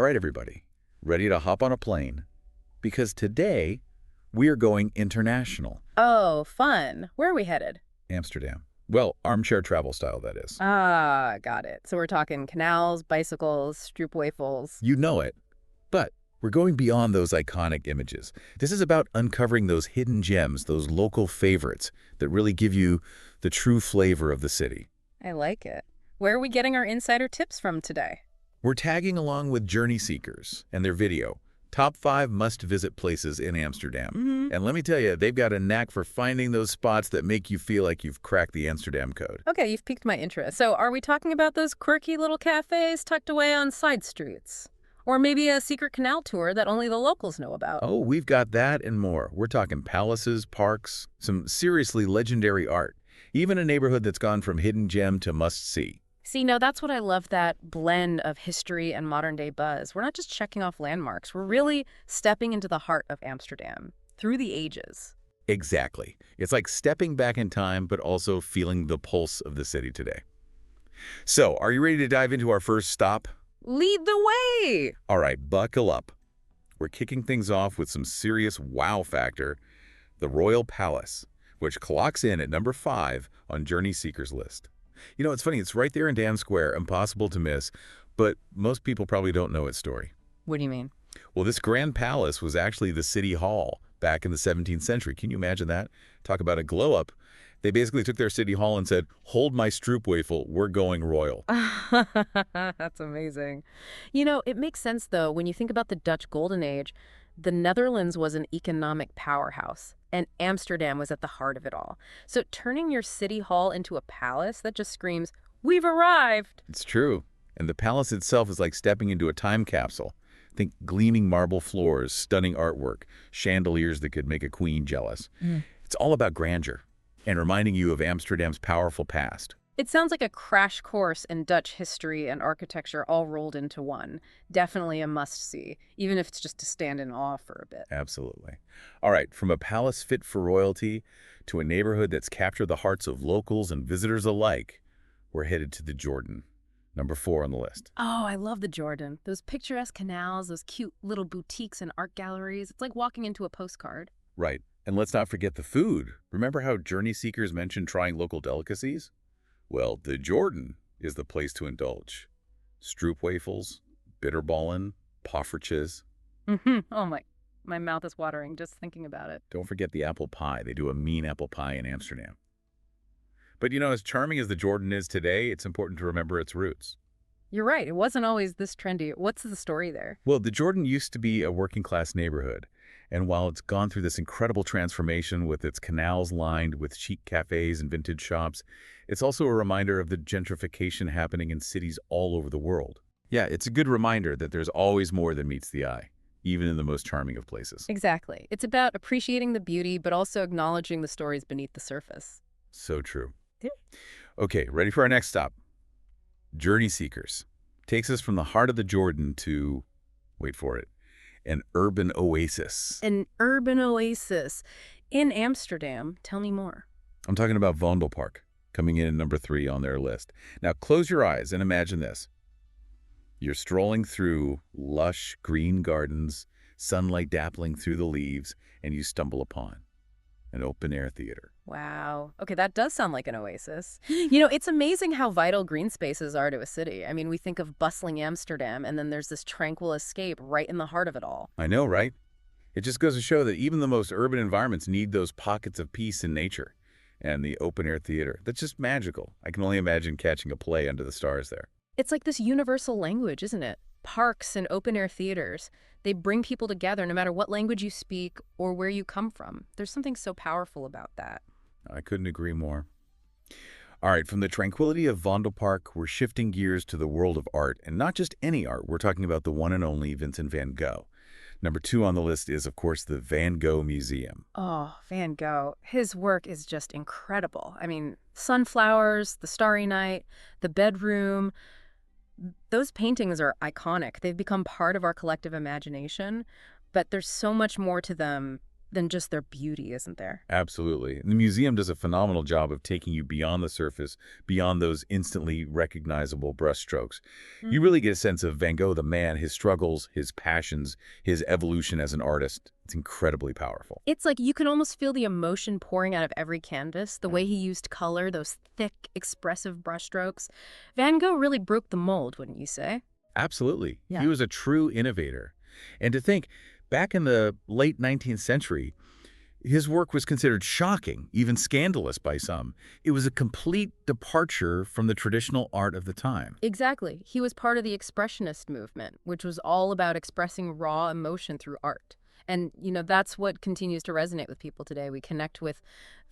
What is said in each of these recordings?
All right, everybody, ready to hop on a plane? Because today, we are going international. Oh, fun. Where are we headed? Amsterdam. Well, armchair travel style, that is. Ah, got it. So we're talking canals, bicycles, stroopwafels. You know it. But we're going beyond those iconic images. This is about uncovering those hidden gems, those local favorites that really give you the true flavor of the city. I like it. Where are we getting our insider tips from today? We're tagging along with Journey Seekers and their video, Top 5 Must-Visit Places in Amsterdam. And let me tell you, they've got a knack for finding those spots that make you feel like you've cracked the Amsterdam code. Okay, you've piqued my interest. So are we talking about those quirky little cafes tucked away on side streets? Or maybe a secret canal tour that only the locals know about? Oh, we've got that and more. We're talking palaces, parks, some seriously legendary art, even a neighborhood that's gone from hidden gem to must-see. See, no, that's what I love, that blend of history and modern-day buzz. We're not just checking off landmarks. We're really stepping into the heart of Amsterdam, through the ages. Exactly. It's like stepping back in time, but also feeling the pulse of the city today. So, are you ready to dive into our first stop? Lead the way! All right, buckle up. We're kicking things off with some serious wow factor, the Royal Palace, which clocks in at number 5 on Journey Seekers' list. You know, it's funny, it's right there in Dam Square, impossible to miss, but most people probably don't know its story. What do you mean? Well, this grand palace was actually the city hall back in the 17th century. Can you imagine that? Talk about a glow-up. They basically took their city hall and said, hold my stroopwafel, we're going royal. That's amazing. You know, it makes sense, though, when you think about the Dutch Golden Age. The Netherlands was an economic powerhouse, and Amsterdam was at the heart of it all. So turning your city hall into a palace, that just screams, we've arrived! It's true. And the palace itself is like stepping into a time capsule. Think gleaming marble floors, stunning artwork, chandeliers that could make a queen jealous. It's all about grandeur and reminding you of Amsterdam's powerful past. It sounds like a crash course in Dutch history and architecture all rolled into one. Definitely a must-see, even if it's just to stand in awe for a bit. Absolutely. All right, from a palace fit for royalty to a neighborhood that's captured the hearts of locals and visitors alike, we're headed to the Jordan, number 4 on the list. Oh, I love the Jordan. Those picturesque canals, those cute little boutiques and art galleries. It's like walking into a postcard. Right, and let's not forget the food. Remember how Journey Seekers mentioned trying local delicacies? Well, the Jordan is the place to indulge. Stroopwafels, bitterballen, poffertjes. Oh my mouth is watering just thinking about it. Don't forget the apple pie. They do a mean apple pie in Amsterdam. But you know, as charming as the Jordan is today, it's important to remember its roots. You're right. It wasn't always this trendy. What's the story there? Well, the Jordan used to be a working-class neighborhood. And while it's gone through this incredible transformation with its canals lined with chic cafes and vintage shops, it's also a reminder of the gentrification happening in cities all over the world. Yeah, it's a good reminder that there's always more than meets the eye, even in the most charming of places. Exactly. It's about appreciating the beauty, but also acknowledging the stories beneath the surface. So true. Yeah. Okay, ready for our next stop? Journey Seekers takes us from the heart of the Jordan to, wait for it, an urban oasis. An urban oasis in Amsterdam. Tell me more. I'm talking about Vondelpark, coming in at number 3 on their list. Now, close your eyes and imagine this. You're strolling through lush green gardens, sunlight dappling through the leaves, and you stumble upon an open-air theater. Wow. Okay, that does sound like an oasis. You know, it's amazing how vital green spaces are to a city. I mean, we think of bustling Amsterdam, and then there's this tranquil escape right in the heart of it all. I know, right? It just goes to show that even the most urban environments need those pockets of peace in nature. And the open-air theater, that's just magical. I can only imagine catching a play under the stars there. It's like this universal language, isn't it? Parks and open-air theaters, they bring people together no matter what language you speak or where you come from. There's something so powerful about that. I couldn't agree more. All right, from the tranquility of Vondelpark, we're shifting gears to the world of art, and not just any art. We're talking about the one and only Vincent van Gogh. Number 2 on the list is, of course, the Van Gogh Museum. Oh, Van Gogh. His work is just incredible. I mean, sunflowers, the starry night, the bedroom. Those paintings are iconic. They've become part of our collective imagination, but there's so much more to them than just their beauty, isn't there? Absolutely. The museum does a phenomenal job of taking you beyond the surface, beyond those instantly recognizable brushstrokes. You really get a sense of Van Gogh, the man, his struggles, his passions, his evolution as an artist. It's incredibly powerful. It's like you can almost feel the emotion pouring out of every canvas, the way he used color, those thick, expressive brushstrokes. Van Gogh really broke the mold, wouldn't you say? Absolutely. Yeah. He was a true innovator. And to think, back in the late 19th century, his work was considered shocking, even scandalous by some. It was a complete departure from the traditional art of the time. Exactly. He was part of the Expressionist movement, which was all about expressing raw emotion through art. And, that's what continues to resonate with people today. We connect with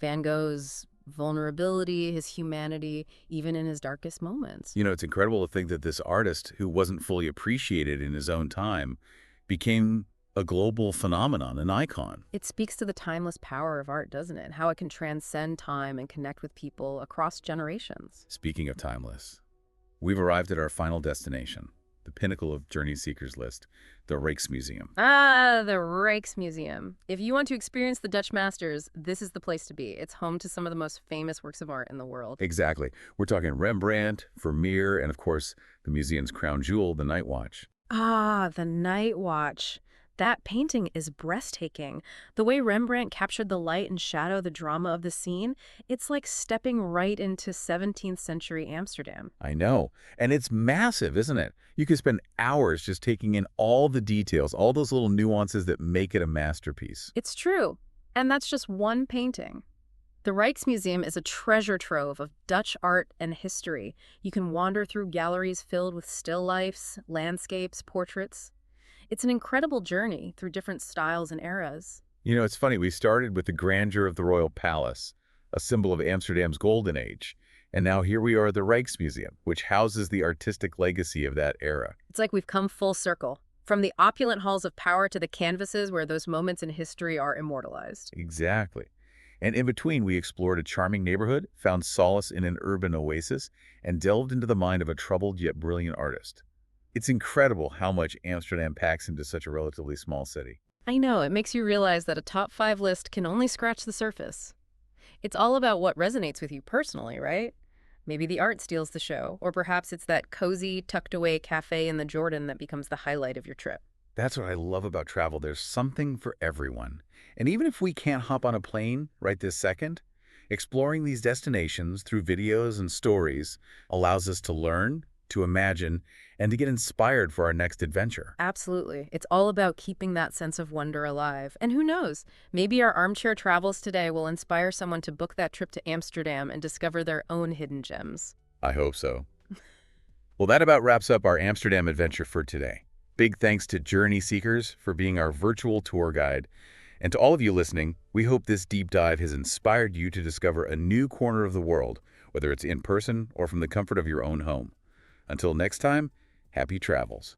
Van Gogh's vulnerability, his humanity, even in his darkest moments. It's incredible to think that this artist, who wasn't fully appreciated in his own time, became a global phenomenon, an icon. It speaks to the timeless power of art, doesn't it? How it can transcend time and connect with people across generations. Speaking of timeless, we've arrived at our final destination, the pinnacle of Journey Seeker's list, the Rijksmuseum. Ah, the Rijksmuseum. If you want to experience the Dutch masters, this is the place to be. It's home to some of the most famous works of art in the world. Exactly. We're talking Rembrandt, Vermeer, and of course, the museum's crown jewel, the Night Watch. Ah, the Night Watch. That painting is breathtaking. The way Rembrandt captured the light and shadow, the drama of the scene, it's like stepping right into 17th century Amsterdam. I know. And it's massive, isn't it? You could spend hours just taking in all the details, all those little nuances that make it a masterpiece. It's true. And that's just one painting. The Rijksmuseum is a treasure trove of Dutch art and history. You can wander through galleries filled with still lifes, landscapes, portraits. It's an incredible journey through different styles and eras. It's funny. We started with the grandeur of the Royal Palace, a symbol of Amsterdam's golden age. And now here we are at the Rijksmuseum, which houses the artistic legacy of that era. It's like we've come full circle, from the opulent halls of power to the canvases where those moments in history are immortalized. Exactly. And in between, we explored a charming neighborhood, found solace in an urban oasis, and delved into the mind of a troubled yet brilliant artist. It's incredible how much Amsterdam packs into such a relatively small city. I know, it makes you realize that a top 5 list can only scratch the surface. It's all about what resonates with you personally, right? Maybe the art steals the show, or perhaps it's that cozy, tucked-away cafe in the Jordan that becomes the highlight of your trip. That's what I love about travel. There's something for everyone. And even if we can't hop on a plane right this second, exploring these destinations through videos and stories allows us to learn, to imagine, and to get inspired for our next adventure. Absolutely. It's all about keeping that sense of wonder alive. And who knows, maybe our armchair travels today will inspire someone to book that trip to Amsterdam and discover their own hidden gems. I hope so. Well, that about wraps up our Amsterdam adventure for today. Big thanks to Journey Seekers for being our virtual tour guide. And to all of you listening, we hope this deep dive has inspired you to discover a new corner of the world, whether it's in person or from the comfort of your own home. Until next time, happy travels.